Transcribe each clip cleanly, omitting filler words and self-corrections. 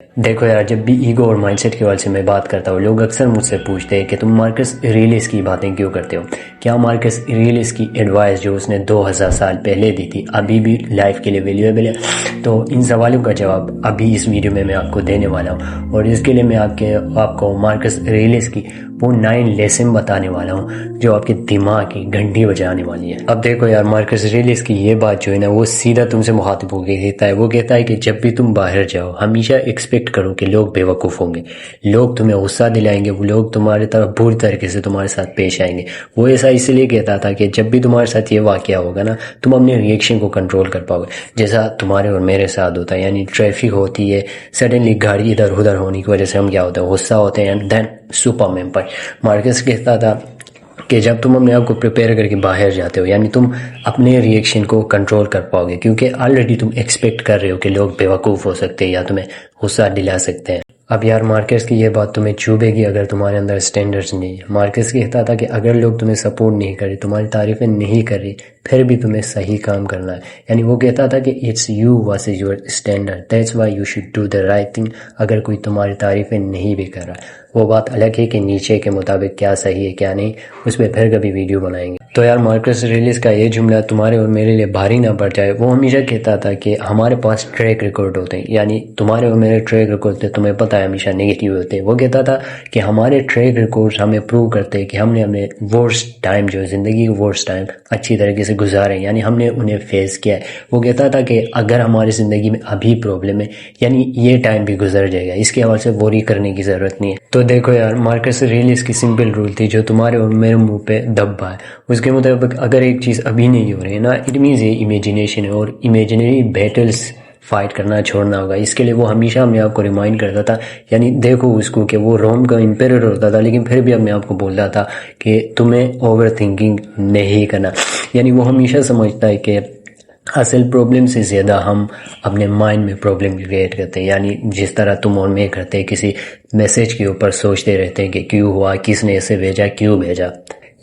دیکھو یار، جب بھی ایگو اور مائنڈ سیٹ کے حوالے سے میں بات کرتا ہوں، لوگ اکثر مجھ سے پوچھتے ہیں کہ تم مارکس ایریلیس کی باتیں کیوں کرتے ہو؟ کیا مارکس ایریلیس کی ایڈوائس جو اس نے 2000 سال پہلے دی تھی ابھی بھی لائف کے لیے ویلیویبل ہے؟ تو ان سوالوں کا جواب ابھی اس ویڈیو میں آپ کو دینے والا ہوں، اور اس کے لیے میں آپ کو مارکس ایریلیس کی وہ 9 لیسن بتانے والا ہوں جو آپ کے دماغ کی گھنٹی بجانے والی ہے۔ اب دیکھو یار، مارکس ایریلیس کی یہ بات جو ہے نا، وہ سیدھا تم سے مخاطب ہو کے کہتا ہے، وہ کہتا ہے کہ جب بھی تم باہر جاؤ ہمیشہ ایکسپیکٹ کرو کہ لوگ بے وقوف ہوں گے، لوگ تمہیں غصہ دلائیں گے، وہ لوگ تمہارے طرف بری طریقے سے تمہارے ساتھ پیش آئیں گے۔ وہ ایسا اس لیے کہتا تھا کہ جب بھی تمہارے ساتھ یہ واقعہ ہوگا نا، تم اپنے ریئیکشن کو کنٹرول کر پاؤ گے، جیسا تمہارے اور میرے ساتھ ہوتا ہے۔ یعنی ٹریفک ہوتی ہے، سڈنلی گاڑی ادھر ادھر ہونے کی وجہ سے ہم کیا ہوتا ہے، غصہ ہوتے ہیں، اینڈ دین سپر مین پر مارکس کہتا تھا کہ جب تم اپنے آپ کو پریپیئر کر کے باہر جاتے ہو، یعنی تم اپنے ریئیکشن کو کنٹرول کر پاؤ گے، کیونکہ آلریڈی تم ایکسپیکٹ کر رہے ہو کہ لوگ بے وقوف ہو سکتے ہیں یا تمہیں غصہ دلا سکتے ہیں۔ اب یار، مارکس کی یہ بات تمہیں چوبے گی اگر تمہارے اندر سٹینڈرڈز نہیں ہے۔ مارکس کہتا تھا کہ اگر لوگ تمہیں سپورٹ نہیں کر رہے، تمہاری تعریفیں نہیں کر رہی، پھر بھی تمہیں صحیح کام کرنا ہے۔ یعنی وہ کہتا تھا کہ it's you versus your standard, that's why you should do the right thing. اگر کوئی تمہاری تعریفیں نہیں بھی کر رہا، وہ بات الگ ہے کہ نیچے کے مطابق کیا صحیح ہے کیا نہیں، اس پہ پھر کبھی ویڈیو بنائیں گے۔ تو یار، مارکس ایریلیس کا یہ جملہ تمہارے اور میرے لیے بھاری نہ پڑ جائے۔ وہ ہمیشہ کہتا تھا کہ ہمارے پاس ٹریک ریکارڈ ہوتے ہیں، یعنی تمہارے اور میرے ٹریک ریکارڈ ہوتے ہیں، تمہیں پتہ ہے ہمیشہ نیگیٹیو ہوتے ہیں۔ وہ کہتا تھا کہ ہمارے ٹریک ریکارڈ ہمیں پروو کرتے ہیں کہ ہم نے اپنے ورسٹ ٹائم، جو زندگی کے ورسٹ ٹائم اچھی طریقے سے گزارے، یعنی ہم نے انہیں فیس کیا ہے۔ وہ کہتا تھا کہ اگر ہماری زندگی میں ابھی پرابلم ہے، یعنی یہ ٹائم بھی گزر جائے گا، اس کے حوالے سے وری کرنے کی ضرورت نہیں ہے۔ تو دیکھو یار، مارکس ایریلیس کی سمپل رول تھی جو تمہارے اور میرے منہ پہ دبا ہے۔ اس کے مطابق اگر ایک چیز ابھی نہیں ہو رہی ہے نا، اٹ مینز یہ امیجنیشن ہے، اور امیجنری بیٹلز فائٹ کرنا چھوڑنا ہوگا۔ اس کے لیے وہ ہمیشہ اپنے آپ کو ریمائنڈ کرتا تھا، یعنی دیکھو اس کو کہ وہ روم کا امپیرر ہوتا تھا، لیکن پھر بھی اپنے آپ کو بولتا تھا کہ تمہیں اوور تھنکنگ نہیں کرنا۔ یعنی وہ ہمیشہ سمجھتا ہے کہ اصل پرابلم سے زیادہ ہم اپنے مائنڈ میں پرابلم کریٹ کرتے ہیں، یعنی جس طرح تم اور میں کرتے ہیں، کسی میسیج کے اوپر سوچتے رہتے ہیں کہ کیوں ہوا، کس نے اسے بھیجا، کیوں بھیجا۔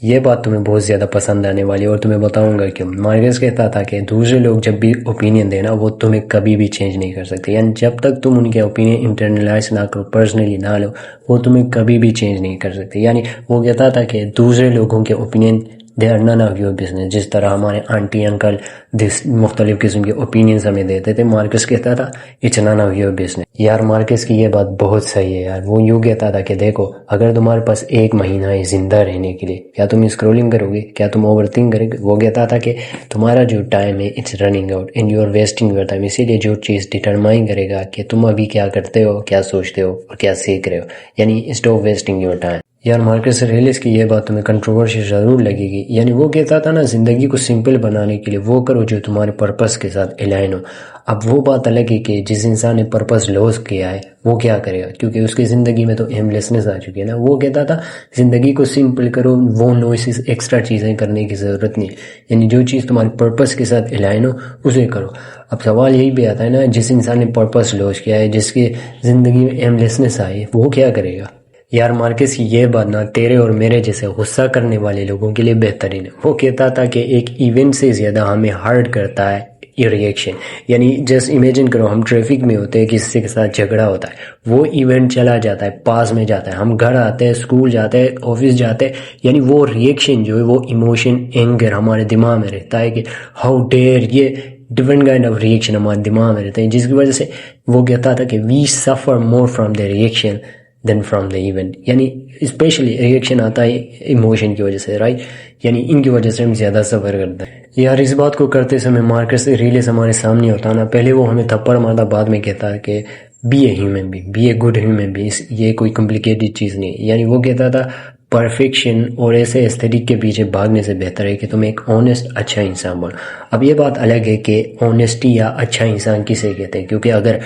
یہ بات تمہیں بہت زیادہ پسند آنے والی ہے، اور تمہیں بتاؤں گا کہ مارکس کہتا تھا کہ دوسرے لوگ جب بھی اوپینین دینا، وہ تمہیں کبھی بھی چینج نہیں کر سکتے، یعنی جب تک تم ان کے اوپینین انٹرنلائز نہ کرو، پرسنلی نہ لو، وہ تمہیں کبھی بھی چینج نہیں کر سکتے۔ یعنی وہ کہتا تھا کہ دوسرے لوگوں کے opinion they are none of your business, جس طرح ہمارے آنٹی انکل مختلف قسم کے اوپینینز ہمیں دیتے تھے، مارکس کہتا تھا it's none of your business. یار، مارکس کی یہ بات بہت صحیح ہے یار۔ وہ یوں کہتا تھا کہ دیکھو، اگر تمہارے پاس 1 مہینہ ہے زندہ رہنے کے لیے، کیا تم اسکرولنگ کرو گے؟ کیا تم اوور تھنک کرو گے؟ وہ کہتا تھا کہ تمہارا جو ٹائم ہے it's running out and you are wasting your time. اسی لیے جو چیز ڈٹرمائن کرے گا کہ تم ابھی کیا کرتے ہو، کیا سوچتے ہو اور کیا سیکھ رہے ہو، یعنی اسٹاپ ویسٹنگ یور ٹائم۔ یار، مارکس ایریلیس کی یہ بات تمہیں کنٹروورشل ضرور لگے گی۔ یعنی وہ کہتا تھا نا، زندگی کو سمپل بنانے کے لیے وہ کرو جو تمہارے پرپس کے ساتھ الائن ہو۔ اب وہ بات الگ ہے کہ جس انسان نے پرپس لوز کیا ہے وہ کیا کرے گا، کیونکہ اس کی زندگی میں تو ایملیسنس آ چکی ہے نا۔ وہ کہتا تھا زندگی کو سمپل کرو، وہ نوائسز ایکسٹرا چیزیں کرنے کی ضرورت نہیں ہے، یعنی جو چیز تمہارے پرپس کے ساتھ الائن ہو اسے کرو۔ اب سوال یہی بھی آتا ہے نا، جس انسان نے پرپس لوز کیا ہے، جس کی زندگی میں ایملیسنس آئی ہے، وہ کیا کرے گا؟ یار، مارکس کی یہ بات نہ تیرے اور میرے جیسے غصہ کرنے والے لوگوں کے لیے بہترین ہے۔ وہ کہتا تھا کہ ایک ایونٹ سے زیادہ ہمیں ہرٹ کرتا ہے یہ ریئیکشن۔ یعنی جسٹ امیجن کرو، ہم ٹریفک میں ہوتے ہیں، کسی کے ساتھ جھگڑا ہوتا ہے، وہ ایونٹ چلا جاتا ہے، پاس میں جاتا ہے، ہم گھر آتے ہیں، اسکول جاتے ہیں، آفس جاتے ہیں، یعنی وہ ریئیکشن جو ہے، وہ ایموشن، اینگر ہمارے دماغ میں رہتا ہے کہ ہاؤ ڈیئر، یہ ڈفرنٹ کائنڈ آف ریئیکشن ہمارے دماغ میں رہتے ہیں، جس کی وجہ سے وہ کہتا تھا کہ we suffer more from the reaction than from the event. یعنی اسپیشلی ریئیکشن آتا ہے ایموشن کی وجہ سے، رائٹ، یعنی ان کی وجہ سے ہم زیادہ سفر کرتے ہیں۔ یار، اس بات کو کرتے سمے مارکس ایریلیس ہمارے سامنے ہوتا نا، پہلے وہ ہمیں تھپڑ مارتا، بعد میں کہتا ہے کہ be a human being, be a good human being, یہ کوئی کمپلیکیٹڈ چیز نہیں ہے۔ یعنی وہ کہتا تھا پرفیکشن اور ایسے ایستھیٹک کے پیچھے بھاگنے سے بہتر ہے کہ تم ایک آنیسٹ اچھا انسان بنو۔ اب یہ بات الگ ہے کہ آنیسٹی یا اچھا انسان کسے کہتے ہیں، کیونکہ اگر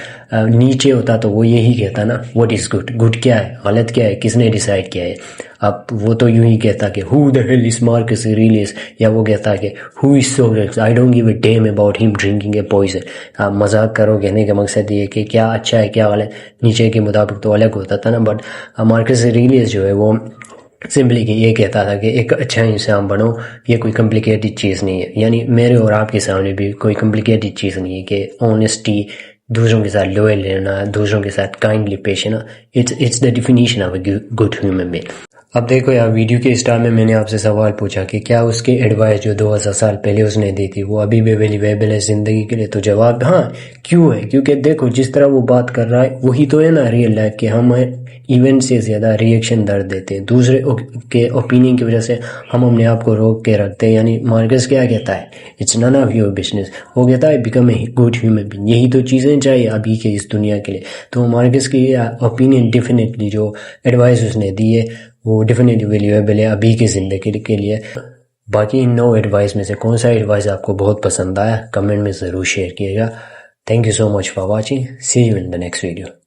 نیچے ہوتا تو وہ یہی کہتا نا، واٹ از گڈ، گڈ کیا ہے، غلط کیا ہے، کس نے ڈیسائیڈ کیا ہے۔ اب وہ تو یوں ہی کہتا کہ who the hell is Marcus Aurelius، یا وہ کہتا کہ who is Socrates, I don't give a damn about him drinking a poison۔ آپ مذاق کرو، کہنے کا مقصد یہ کہ کیا اچھا ہے کیا غلط، نیچے کے مطابق تو الگ ہوتا تھا نا۔ بٹ مارکس ایریلیس جو ہے وہ سمپلی کہ یہ کہتا تھا کہ ایک اچھا انسان بنو، یہ کوئی کمپلیکیٹڈ چیز نہیں ہے۔ یعنی میرے اور آپ کے سامنے بھی کوئی کمپلیکیٹڈ چیز نہیں ہے کہ آنیسٹی دوسروں کے ساتھ لوئل رہنا، دوسروں کے ساتھ کائنڈلی پیش آنا، it's the definition of a good human being. اب دیکھو یار، ویڈیو کے اسٹارٹ میں نے آپ سے سوال پوچھا کہ کیا اس کی ایڈوائس جو 2000 سال پہلے اس نے دی تھی وہ ابھی بھی اویلیبل ہے زندگی کے لیے؟ تو جواب ہاں کیوں ہے، کیونکہ دیکھو جس طرح وہ بات کر رہا ہے وہی تو ہے نا ریئل لائف کہ ہم ایونٹ سے زیادہ ریئیکشن درد دیتے ہیں، دوسرے کے اوپینین کی وجہ سے ہم اپنے آپ کو روک کے رکھتے ہیں۔ یعنی مارکس کیا کہتا ہے؟ It's none of your business, وہ کہتا ہے become a good human being. یہی تو چیزیں چاہیے ابھی کے اس دنیا کے لیے۔ تو مارکس کی اوپینین ڈیفینیٹلی جو ایڈوائس اس نے دی ہے وہ ڈیفینیٹلی ویلیویبل ہے ابھی کی زندگی کے لیے۔ باقی ان 9 ایڈوائس میں سے کون سا ایڈوائس آپ کو بہت پسند آیا کمنٹ میں ضرور شیئر کیے گا۔ Thank you so much for watching, see you in the next video.